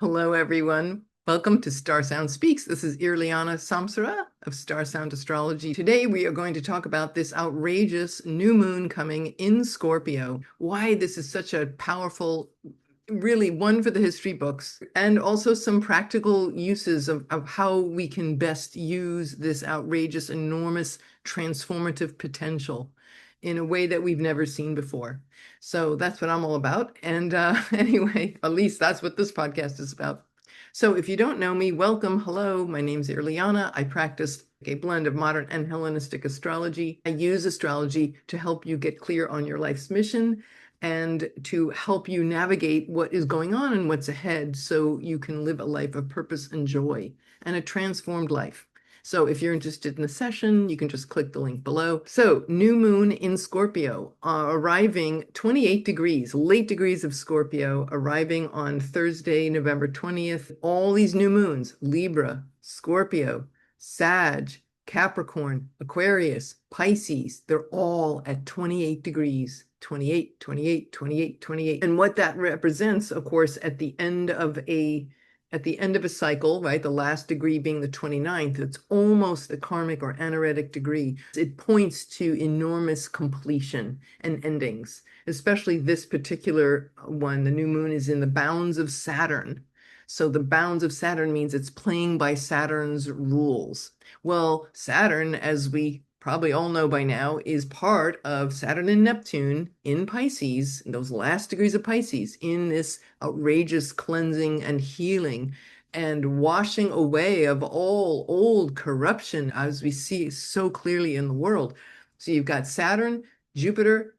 Hello, everyone. Welcome to StarSound Speaks. This is Irlianna Samsara of StarSound Astrology. Today, we are going to talk about this outrageous new moon coming in Scorpio, why this is such a powerful, really one for the history books, and also some practical uses of how we can best use this outrageous, enormous, transformative potential in a way that we've never seen before. So that's what I'm all about. And anyway, at least that's what this podcast is about. So if you don't know me, welcome. Hello, my name's Irlianna. I practice a blend of modern and Hellenistic astrology. I use astrology to help you get clear on your life's mission and to help you navigate what is going on and what's ahead so you can live a life of purpose and joy and a transformed life. So if you're interested in the session, you can just click the link below. So new moon in Scorpio, arriving 28 degrees, late degrees of Scorpio, arriving on Thursday, November 20th. All these new moons, Libra, Scorpio, Sag, Capricorn, Aquarius, Pisces, they're all at 28 degrees. 28, 28, 28, 28. And what that represents, of course, at the end of a cycle, right? The last degree being the 29th, it's almost the karmic or anaretic degree. It points to enormous completion and endings, especially this particular one. The new moon is in the bounds of Saturn. So the bounds of Saturn means it's playing by Saturn's rules. Well, Saturn, as we probably all know by now, is part of Saturn and Neptune in Pisces, in those last degrees of Pisces, in this outrageous cleansing and healing and washing away of all old corruption, as we see so clearly in the world. So you've got Saturn, Jupiter,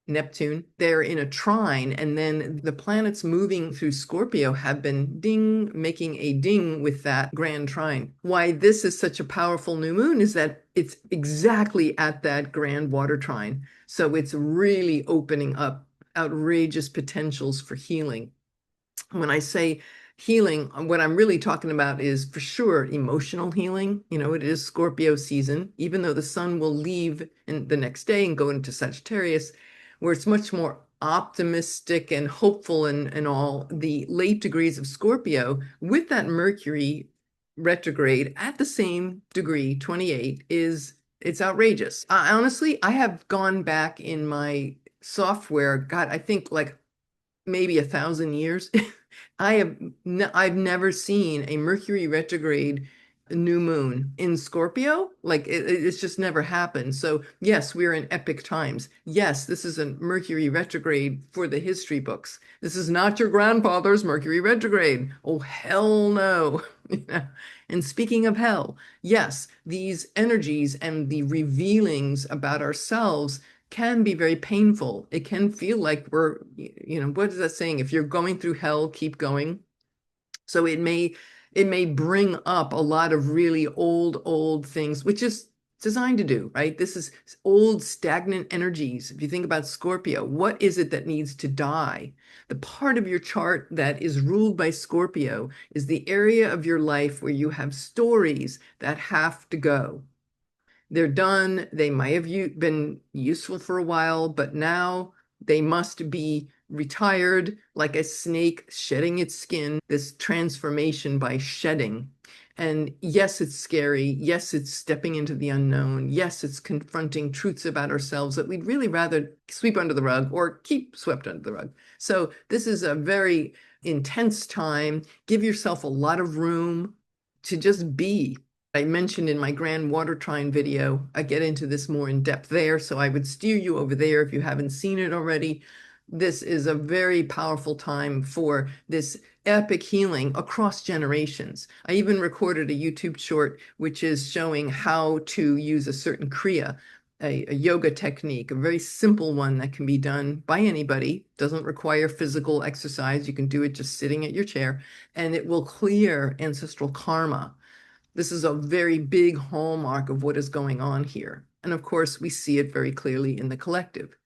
Neptune, they're in a trine, and then the planets moving through Scorpio have been making a ding with that grand trine. Why this is such a powerful new moon is that it's exactly at that grand water trine. So it's really opening up outrageous potentials for healing. When I say healing, what I'm really talking about is for sure emotional healing. You know, it is Scorpio season, even though the sun will leave in the next day and go into Sagittarius, where it's much more optimistic and hopeful and all. The late degrees of Scorpio with that Mercury retrograde at the same degree, 28, it's outrageous. Honestly, I have gone back in my software, God, I think like maybe 1,000 years. I've never seen a Mercury retrograde new moon in Scorpio. Like it's just never happened. So yes, we're in epic times. Yes, this is a Mercury retrograde for the history books. This is not your grandfather's Mercury retrograde. Oh, hell no. And speaking of hell, yes, these energies and the revealings about ourselves can be very painful. It can feel like we're, what is that saying? If you're going through hell, keep going. So it may bring up a lot of really old things, which is designed to do, right? This is old stagnant energies. If you think about Scorpio, what is it that needs to die? The part of your chart that is ruled by Scorpio is the area of your life where you have stories that have to go. They're done. They might have been useful for a while, but now they must be retired like a snake shedding its skin, this transformation by shedding. And yes, it's scary. Yes, it's stepping into the unknown. Yes, it's confronting truths about ourselves that we'd really rather sweep under the rug or keep swept under the rug. So this is a very intense time. Give yourself a lot of room to just be. I mentioned in my Grand Water Trine video, I get into this more in depth there, so I would steer you over there if you haven't seen it already. This is a very powerful time for this epic healing across generations. I even recorded a YouTube short which is showing how to use a certain Kriya, a yoga technique, a very simple one that can be done by anybody, doesn't require physical exercise. You can do it just sitting at your chair, and it will clear ancestral karma. This is a very big hallmark of what is going on here. And of course, we see it very clearly in the collective.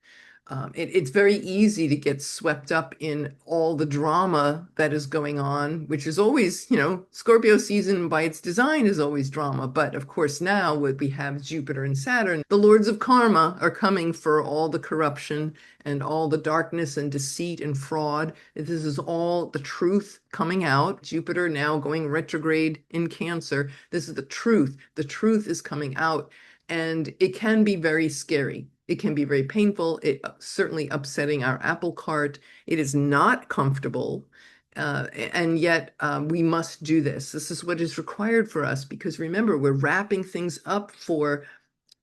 It's very easy to get swept up in all the drama that is going on, which is always, Scorpio season by its design is always drama. But of course, now we have Jupiter and Saturn, the lords of karma are coming for all the corruption and all the darkness and deceit and fraud. This is all the truth coming out. Jupiter now going retrograde in Cancer. This is the truth. The truth is coming out, and it can be very scary. It can be very painful. It certainly upsetting our apple cart. It is not comfortable. And yet we must do this. This is what is required for us, because remember, we're wrapping things up for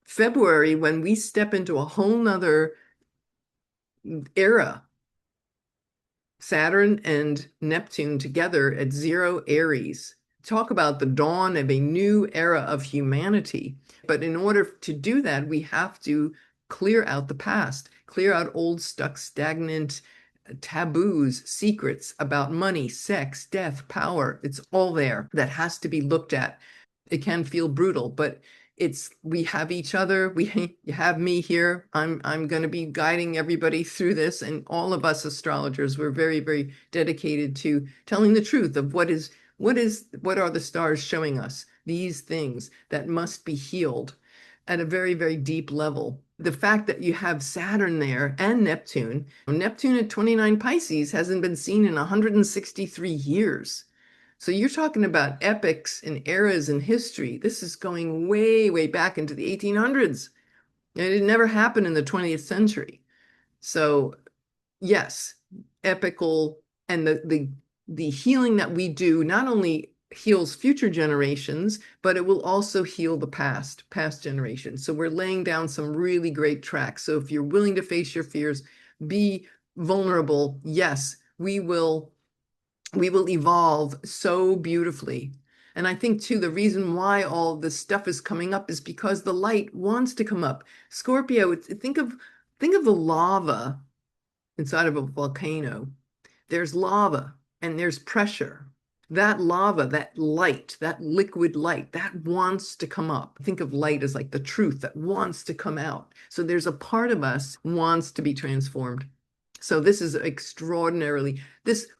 February when we step into a whole nother era. Saturn and Neptune together at 0 Aries. Talk about the dawn of a new era of humanity. But in order to do that, we have to clear out the past, clear out old, stuck, stagnant taboos, secrets about money, sex, death, power. It's all there that has to be looked at. It can feel brutal, but we have each other. You have me here. I'm going to be guiding everybody through this, and all of us astrologers, we're very, very dedicated to telling the truth of what are the stars showing us, these things that must be healed at a very, very deep level. The fact that you have Saturn there and Neptune at 29 Pisces hasn't been seen in 163 years. So you're talking about epics and eras in history. This is going way, way back into the 1800s. And it never happened in the 20th century. So yes, epical, and the healing that we do not only heals future generations, but it will also heal the past generations. So we're laying down some really great tracks. So if you're willing to face your fears, be vulnerable, yes, we will evolve so beautifully. And I think too, the reason why all this stuff is coming up is because the light wants to come up. Scorpio, think of the lava inside of a volcano. There's lava and there's pressure. That lava, that light, that liquid light, that wants to come up. Think of light as like the truth that wants to come out. So there's a part of us wants to be transformed. So this is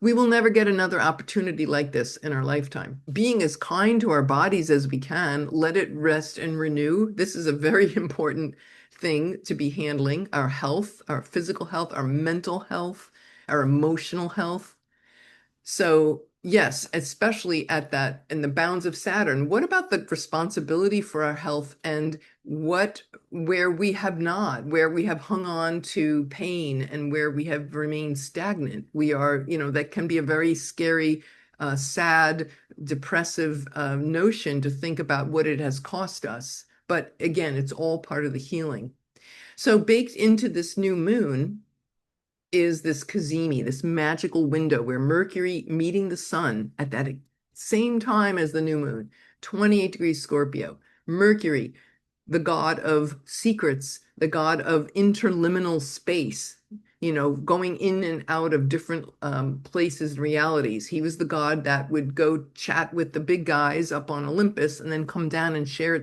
we will never get another opportunity like this in our lifetime. Being as kind to our bodies as we can, let it rest and renew. This is a very important thing to be handling. Our health, our physical health, our mental health, our emotional health. So yes, especially in the bounds of Saturn. What about the responsibility for our health, and where we have hung on to pain and where we have remained stagnant? That can be a very scary, sad, depressive notion to think about what it has cost us. But again, it's all part of the healing. So baked into this new moon is this cazimi, this magical window where Mercury meeting the sun at that same time as the new moon, 28 degrees Scorpio. Mercury, the god of secrets, the god of interliminal space, going in and out of different places and realities. He was the god that would go chat with the big guys up on Olympus and then come down and share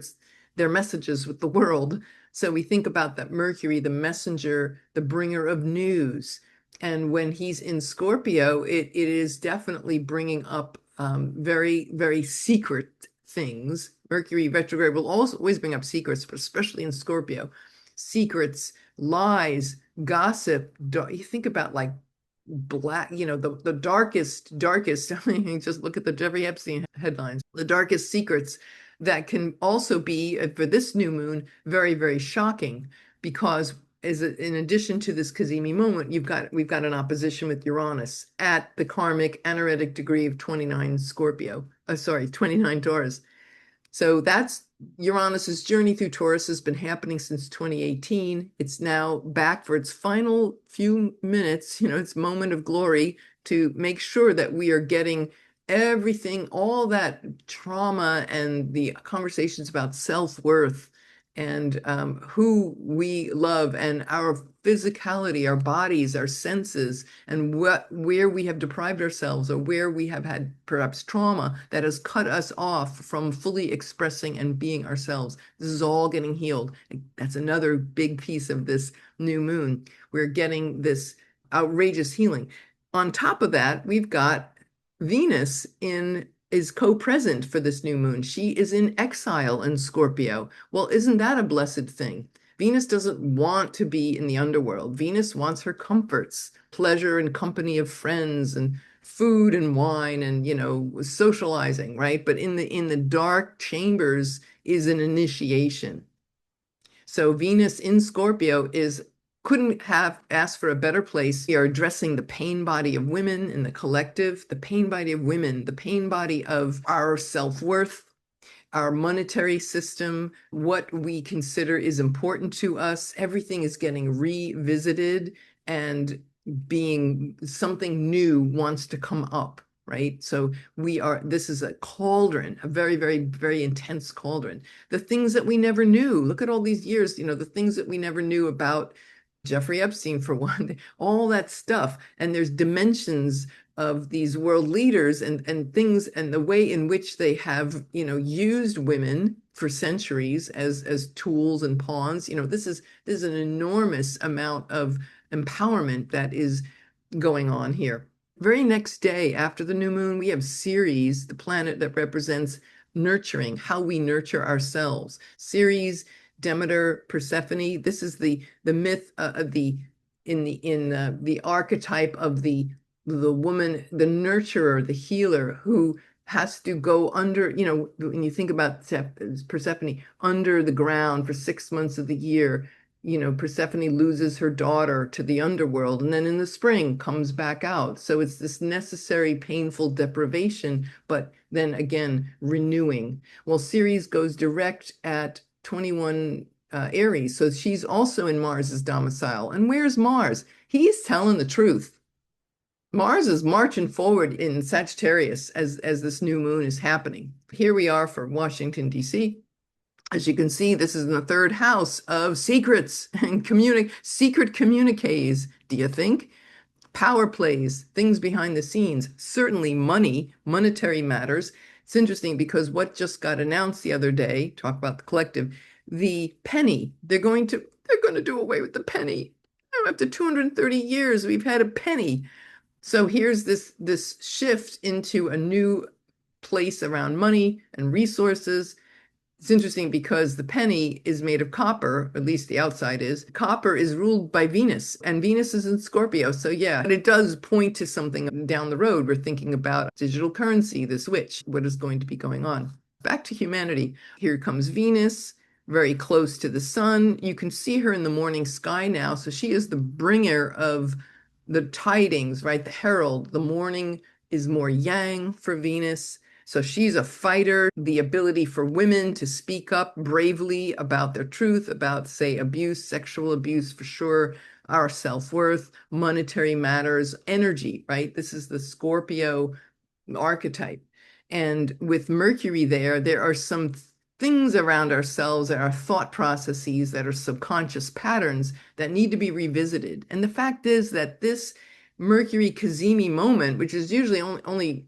their messages with the world. So we think about that Mercury, the messenger, the bringer of news. And when he's in Scorpio, it is definitely bringing up very, very secret things. Mercury retrograde will always bring up secrets, but especially in Scorpio. Secrets, lies, gossip. You think about like black, the darkest, I mean, just look at the Jeffrey Epstein headlines, the darkest secrets that can also be, for this new moon, very, very shocking, because in addition to this cazimi moment, we've got an opposition with Uranus at the karmic anaretic degree of 29 Taurus. So that's Uranus's journey through Taurus has been happening since 2018. It's now back for its final few minutes, its moment of glory, to make sure that we are getting everything, all that trauma and the conversations about self-worth and who we love and our physicality, our bodies, our senses, and where we have deprived ourselves or where we have had perhaps trauma that has cut us off from fully expressing and being ourselves. This is all getting healed. That's another big piece of this new moon. We're getting this outrageous healing. On top of that, we've got Venus is co-present for this new moon. She is in exile in Scorpio. Well, isn't that a blessed thing? Venus doesn't want to be in the underworld. Venus wants her comforts, pleasure and company of friends and food and wine and, socializing, right? But in the dark chambers is an initiation. So Venus in Scorpio couldn't have asked for a better place. We are addressing the pain body of women in the collective, the pain body of women, the pain body of our self-worth, our monetary system, what we consider is important to us. Everything is getting revisited and being something new wants to come up. Right. So this is a cauldron, a very, very, very intense cauldron. The things that we never knew, look at all these years, the things that we never knew about Jeffrey Epstein, for one, all that stuff. And there's dimensions of these world leaders and things and the way in which they have, used women for centuries as tools and pawns. This is an enormous amount of empowerment that is going on here. Very next day after the new moon, we have Ceres, the planet that represents nurturing, how we nurture ourselves. Ceres, Demeter, Persephone. This is the myth of the archetype of the woman, the nurturer, the healer who has to go under, when you think about Persephone, under the ground for 6 months of the year. Persephone loses her daughter to the underworld and then in the spring comes back out. So it's this necessary, painful deprivation, but then again, renewing. Well, Ceres goes direct at 21 Aries. So she's also in Mars's domicile. And where's Mars? He's telling the truth. Mars is marching forward in Sagittarius as this new moon is happening. Here we are for Washington, D.C. As you can see, this is in the third house of secrets and secret communiques, do you think? Power plays, things behind the scenes, certainly money, monetary matters. It's interesting because what just got announced the other day, talk about the collective, the penny, they're going to do away with the penny. After 230 years, we've had a penny. So here's this shift into a new place around money and resources. It's interesting because the penny is made of copper, at least the outside is. Copper is ruled by Venus, and Venus is in Scorpio. So yeah, but it does point to something down the road. We're thinking about digital currency, the switch, what is going to be going on. Back to humanity. Here comes Venus, very close to the sun. You can see her in the morning sky now. So she is the bringer of the tidings, right? The herald. The morning is more yang for Venus. So she's a fighter, the ability for women to speak up bravely about their truth, about, say, abuse, sexual abuse for sure, our self-worth, monetary matters, energy, right? This is the Scorpio archetype. And with Mercury there are some things around ourselves, our thought processes that are subconscious patterns that need to be revisited. And the fact is that this Mercury Cazimi moment, which is usually only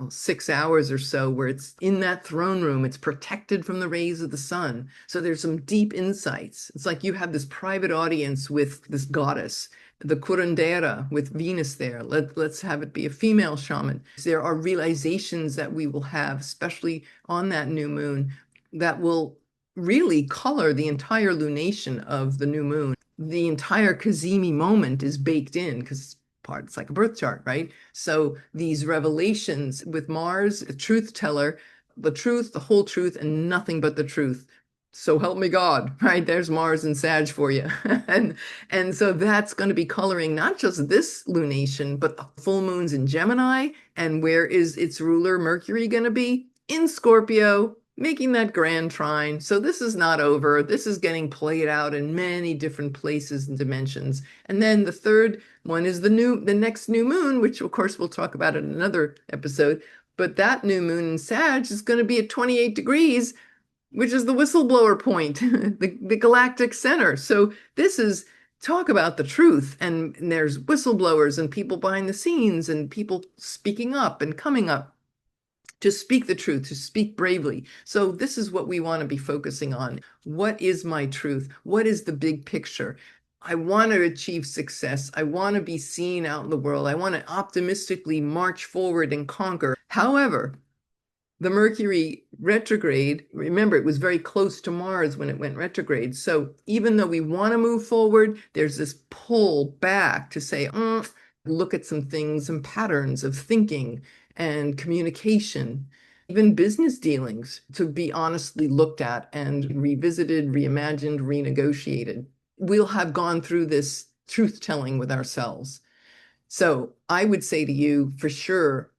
6 hours or so, where it's in that throne room, it's protected from the rays of the sun. So there's some deep insights. It's like you have this private audience with this goddess, the curandera with Venus there. Let's have it be a female shaman. There are realizations that we will have, especially on that new moon, that will really color the entire lunation of the new moon. The entire Cazimi moment is baked in because it's like a birth chart, right? So these revelations with Mars, a truth teller, the truth, the whole truth, and nothing but the truth. So help me God, right? There's Mars and Sag for you. and so that's going to be coloring not just this lunation, but the full moons in Gemini. And where is its ruler Mercury going to be? In Scorpio, making that grand trine. So this is not over. This is getting played out in many different places and dimensions. And then the third one is the next new moon, which of course we'll talk about in another episode. But that new moon in Sag is going to be at 28 degrees, which is the whistleblower point, the galactic center. So this is talk about the truth. And there's whistleblowers and people behind the scenes and people speaking up and coming up to speak the truth, to speak bravely. So this is what we want to be focusing on. What is my truth? What is the big picture? I want to achieve success. I want to be seen out in the world. I want to optimistically march forward and conquer. However, the Mercury retrograde, remember, it was very close to Mars when it went retrograde. So even though we want to move forward, there's this pull back to say, look at some things, some patterns of thinking and communication, even business dealings to be honestly looked at and revisited, reimagined, renegotiated. We'll have gone through this truth telling with ourselves. So I would say to you, for sure,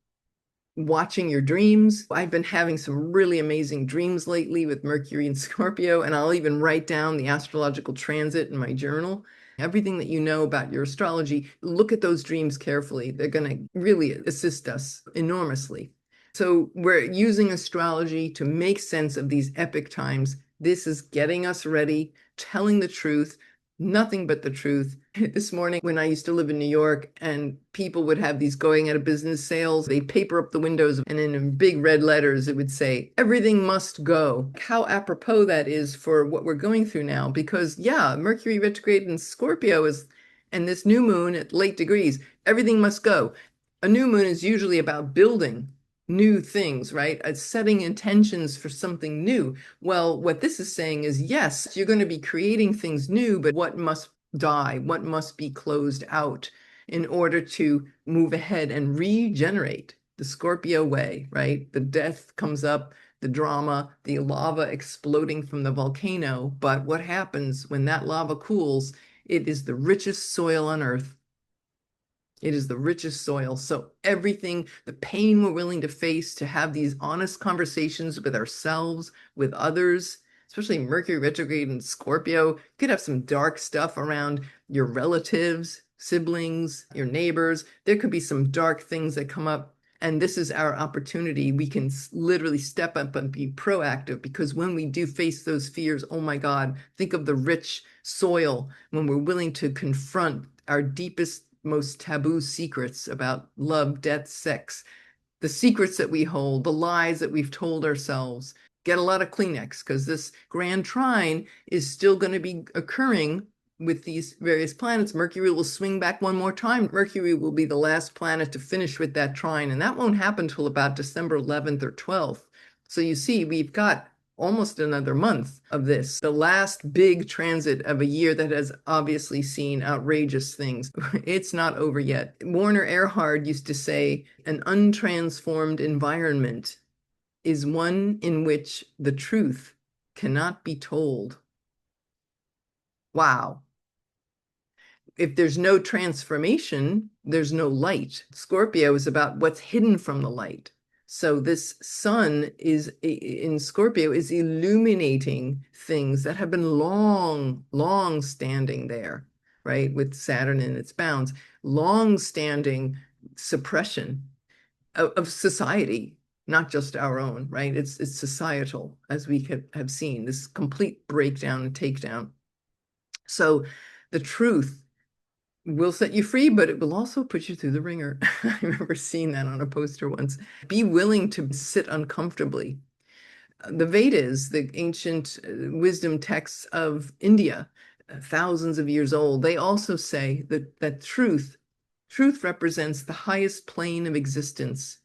watching your dreams. I've been having some really amazing dreams lately with Mercury and Scorpio, and I'll even write down the astrological transit in my journal. Everything that you know about your astrology, look at those dreams carefully. They're going to really assist us enormously. So we're using astrology to make sense of these epic times. This is getting us ready, telling the truth, nothing but the truth. This morning, when I used to live in New York and people would have these going out of business sales, they'd paper up the windows and in big red letters, it would say, everything must go. How apropos that is for what we're going through now, because yeah, Mercury retrograde in Scorpio and this new moon at late degrees, everything must go. A new moon is usually about building new things, right? Setting intentions for something new. Well, what this is saying is, yes, you're going to be creating things new, but what must die? What must be closed out in order to move ahead and regenerate the Scorpio way, right? The death comes up, the drama, the lava exploding from the volcano. But what happens when that lava cools? It is the richest soil on Earth. It is the richest soil. So everything, the pain we're willing to face, to have these honest conversations with ourselves, with others, especially Mercury retrograde in Scorpio, you could have some dark stuff around your relatives, siblings, your neighbors. There could be some dark things that come up. And this is our opportunity. We can literally step up and be proactive, because when we do face those fears, oh my God, think of the rich soil when we're willing to confront our deepest, most taboo secrets about love, death, sex, the secrets that we hold, the lies that we've told ourselves. Get a lot of Kleenex, because this grand trine is still going to be occurring with these various planets. Mercury will swing back one more time. Mercury will be the last planet to finish with that trine, and that won't happen until about December 11th or 12th. So you see, we've got almost another month of this, the last big transit of a year that has obviously seen outrageous things. It's not over yet. Werner Erhard used to say, an untransformed environment is one in which the truth cannot be told. Wow. If there's no transformation, there's no light. Scorpio is about what's hidden from the light. So this sun is in Scorpio is illuminating things that have been long standing there, right? With Saturn in its bounds, long standing suppression of society, not just our own, right? It's societal, as we have seen, this complete breakdown and takedown. So the truth will set you free, but it will also put you through the ringer. I remember seeing that on a poster once. Be willing to sit uncomfortably. The Vedas, the ancient wisdom texts of India, thousands of years old, they also say that truth represents the highest plane of existence.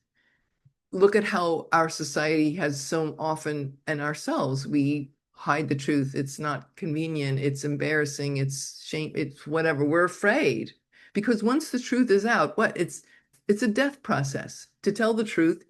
Look at how our society has so often, and ourselves, we hide the truth. It's not convenient. It's embarrassing. It's shame. It's whatever. We're afraid, because once the truth is out, it's a death process. To tell the truth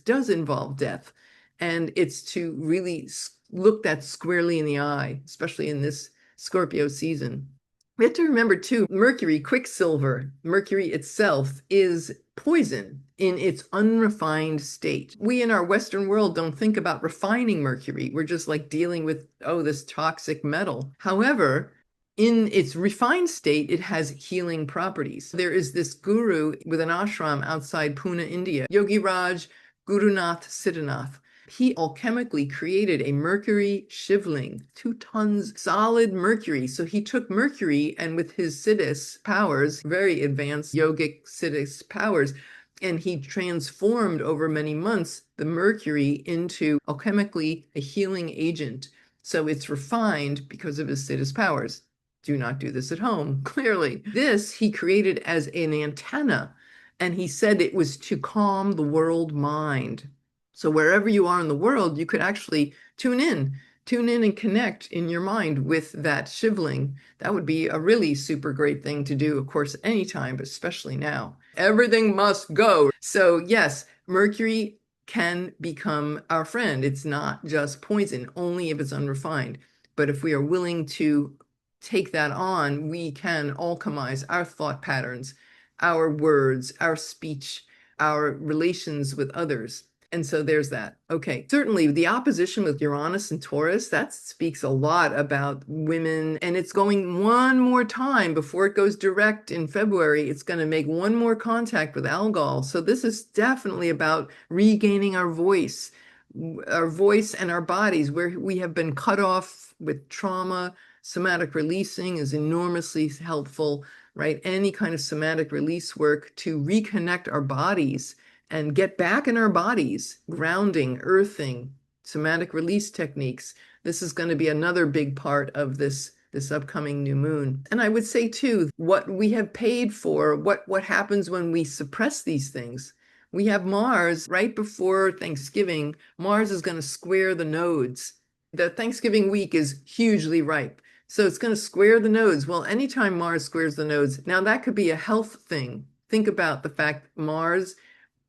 does involve death. And it's to really look that squarely in the eye, especially in this Scorpio season. We have to remember too, Mercury, Quicksilver, Mercury itself is poison in its unrefined state. We in our Western world don't think about refining Mercury. We're just like dealing with, this toxic metal. However, in its refined state, it has healing properties. There is this guru with an ashram outside Pune, India, Yogi Raj Gurunath Siddhanath. He alchemically created a mercury shivling, 2 tons solid mercury. So he took mercury and with his siddhis powers, very advanced yogic siddhis powers, and he transformed over many months the mercury into alchemically a healing agent. So it's refined because of his siddhis powers. Do not do this at home, clearly. This he created as an antenna, and he said it was to calm the world mind. So wherever you are in the world, you could actually tune in and connect in your mind with that shivling. That would be a really super great thing to do, of course, anytime, but especially now. Everything must go. So yes, Mercury can become our friend. It's not just poison, only if it's unrefined. But if we are willing to take that on, we can alchemize our thought patterns, our words, our speech, our relations with others. And so there's that. Okay. Certainly the opposition with Uranus and Taurus, that speaks a lot about women. And it's going one more time before it goes direct in February. It's going to make one more contact with Algol. So this is definitely about regaining our voice and our bodies, where we have been cut off with trauma. Somatic releasing is enormously helpful, right? Any kind of somatic release work to reconnect our bodies and get back in our bodies, grounding, earthing, somatic release techniques. This is going to be another big part of this upcoming new moon. And I would say too, what we have paid for, what happens when we suppress these things. We have Mars right before Thanksgiving. Mars is going to square the nodes. The Thanksgiving week is hugely ripe. So it's going to square the nodes. Well, anytime Mars squares the nodes, now that could be a health thing. Think about the fact Mars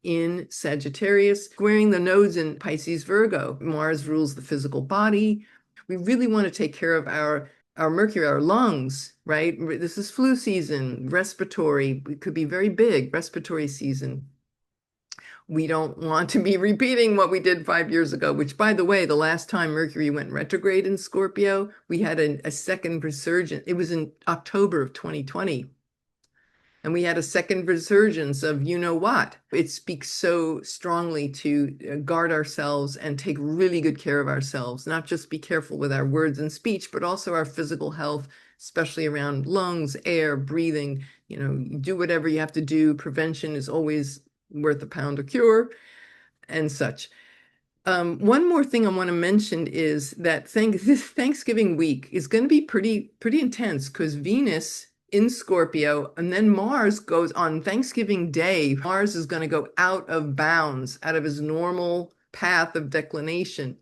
in Sagittarius, squaring the nodes in Pisces, Virgo. Mars rules the physical body. We really want to take care of our mercury, our lungs, right? This is flu season, respiratory. It could be very big, respiratory season. We don't want to be repeating what we did 5 years ago, which, by the way, the last time Mercury went retrograde in Scorpio, we had a second resurgence. It was in October of 2020. And we had a second resurgence of you know what. It speaks so strongly to guard ourselves and take really good care of ourselves, not just be careful with our words and speech, but also our physical health, especially around lungs, air, breathing. You know, do whatever you have to do. Prevention is always worth a pound of cure and such. One more thing I want to mention is that this Thanksgiving week is going to be pretty intense because Venus in Scorpio, and then Mars goes on Thanksgiving Day. Mars is going to go out of bounds, out of his normal path of declination.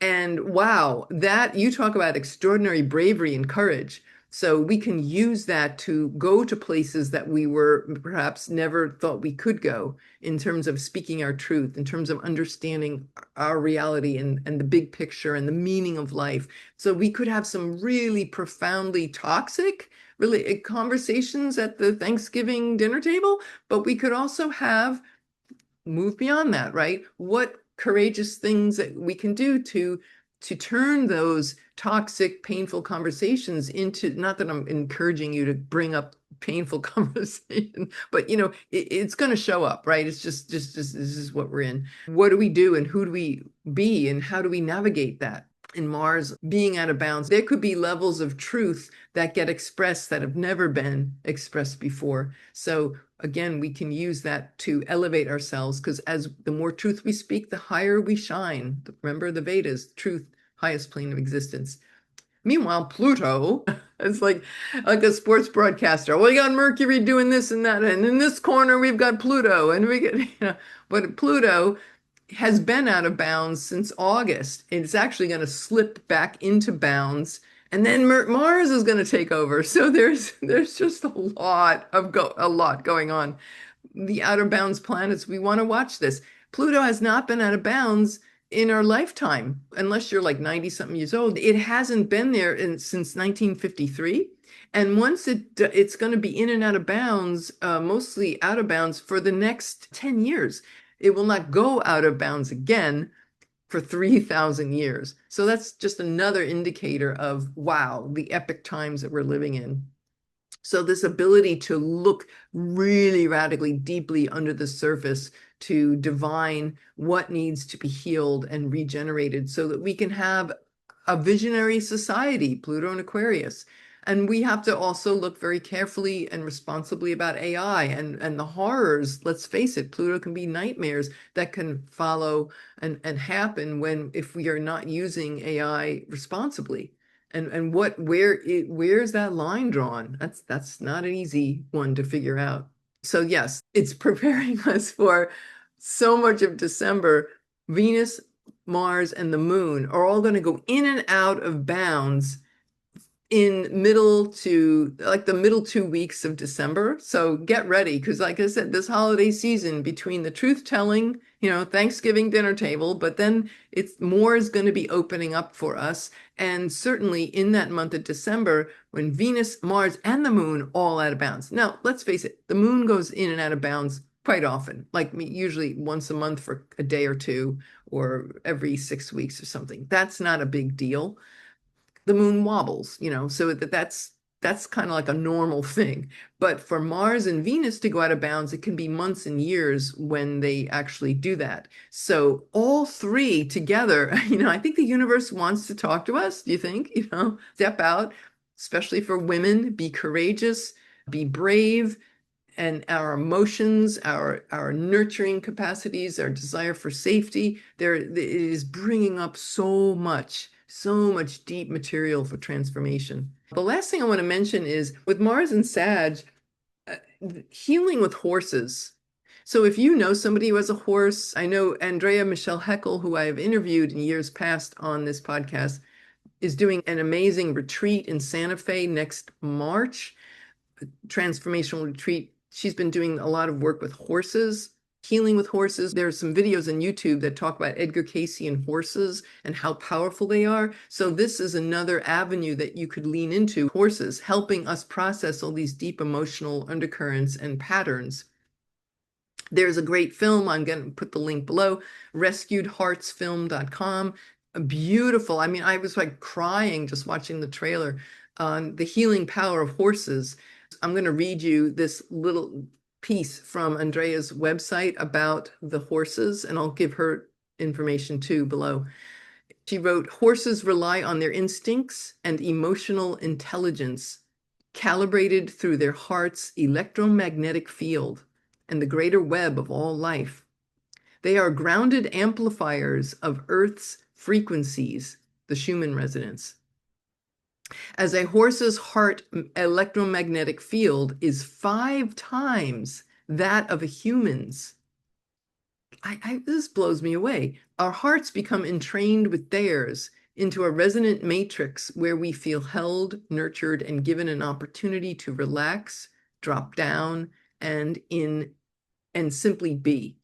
And wow, that you talk about extraordinary bravery and courage. So we can use that to go to places that we were perhaps never thought we could go in terms of speaking our truth, in terms of understanding our reality and the big picture and the meaning of life. So we could have some really profoundly toxic really conversations at the Thanksgiving dinner table, but we could also have move beyond that, right? What courageous things that we can do to turn those toxic, painful conversations into, not that I'm encouraging you to bring up painful conversation, but you know, it's going to show up, right? It's just this is what we're in. What do we do and who do we be and how do we navigate that? In Mars being out of bounds, there could be levels of truth that get expressed that have never been expressed before. So again, we can use that to elevate ourselves because as the more truth we speak, the higher we shine. Remember the Vedas, truth, highest plane of existence. Meanwhile, Pluto is like a sports broadcaster. Well, you got Mercury doing this and that, and in this corner we've got Pluto, and we get, you know, but Pluto has been out of bounds since August. It's actually going to slip back into bounds, and then Mars is going to take over. So there's just a lot going on. The out of bounds planets, we want to watch this. Pluto has not been out of bounds in our lifetime, unless you're like 90 something years old. It hasn't been there since 1953. And once it's going to be in and out of bounds, mostly out of bounds for the next 10 years. It will not go out of bounds again for 3,000 years. So that's just another indicator of, wow, the epic times that we're living in. So this ability to look really radically deeply under the surface to divine what needs to be healed and regenerated so that we can have a visionary society, Pluto and Aquarius. And we have to also look very carefully and responsibly about AI and the horrors. Let's face it, Pluto can be nightmares that can follow and happen when if we are not using AI responsibly. And where's that line drawn? That's not an easy one to figure out. So yes, it's preparing us for so much of December. Venus, Mars, and the moon are all going to go in and out of bounds in middle to like the middle 2 weeks of December. So get ready because like I said, this holiday season between the truth telling, Thanksgiving dinner table, but then it's more is going to be opening up for us. And certainly in that month of December, when Venus, Mars, and the moon all out of bounds. Now, let's face it, the moon goes in and out of bounds quite often, like usually once a month for a day or two, or every 6 weeks or something. That's not a big deal. The moon wobbles, so that's kind of like a normal thing. But for Mars and Venus to go out of bounds, it can be months and years when they actually do that. So all three together, I think the universe wants to talk to us. Do you think? Step out, especially for women, be courageous, be brave, and our emotions, our nurturing capacities, our desire for safety, it is bringing up so much deep material for transformation. The last thing I want to mention is with Mars and Sag, healing with horses. So if you know somebody who has a horse, I know Andrea Michelle Heckel, who I have interviewed in years past on this podcast, is doing an amazing retreat in Santa Fe next March, transformational retreat. She's been doing a lot of work with horses, healing with horses. There's some videos on YouTube that talk about Edgar Cayce and horses and how powerful they are. So this is another avenue that you could lean into, horses helping us process all these deep emotional undercurrents and patterns. There's a great film, I'm going to put the link below, rescuedheartsfilm.com. Beautiful. I mean, I was like crying just watching the trailer on the healing power of horses. I'm going to read you this little piece from Andrea's website about the horses, and I'll give her information too below. She wrote, horses rely on their instincts and emotional intelligence, calibrated through their heart's electromagnetic field and the greater web of all life. They are grounded amplifiers of Earth's frequencies, the Schumann resonance. As a horse's heart electromagnetic field is 5 times that of a human's. This blows me away. Our hearts become entrained with theirs into a resonant matrix where we feel held, nurtured, and given an opportunity to relax, drop down, and simply be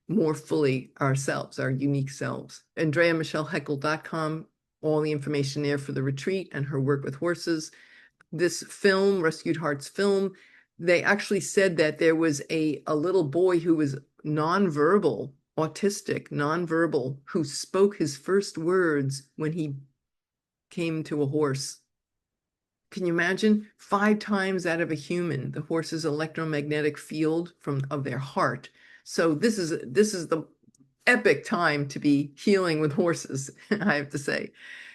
more fully ourselves, our unique selves. AndreaMichelleHeckel.com, all the information there for the retreat and her work with horses. This film, Rescued Hearts film, they actually said that there was a little boy who was nonverbal, autistic, nonverbal, who spoke his first words when he came to a horse. Can you imagine? 5 times that of a human, the horse's electromagnetic field of their heart. So this is the epic time to be healing with horses, I have to say.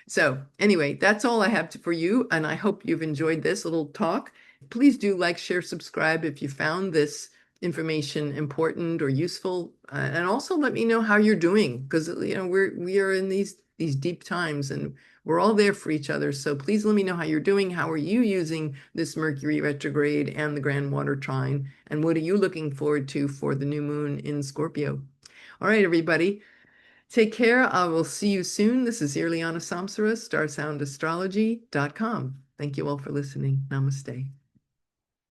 So anyway, that's all I have for you, and I hope you've enjoyed this little talk. Please do like, share, subscribe if you found this information important or useful, and also let me know how you're doing, because we are in these deep times, and we're all there for each other. So please let me know how you're doing. How are you using this Mercury retrograde and the Grand Water Trine, and what are you looking forward to for the new moon in Scorpio? All right, everybody. Take care. I will see you soon. This is Irlianna Samsara, StarSoundAstrology.com. Thank you all for listening. Namaste.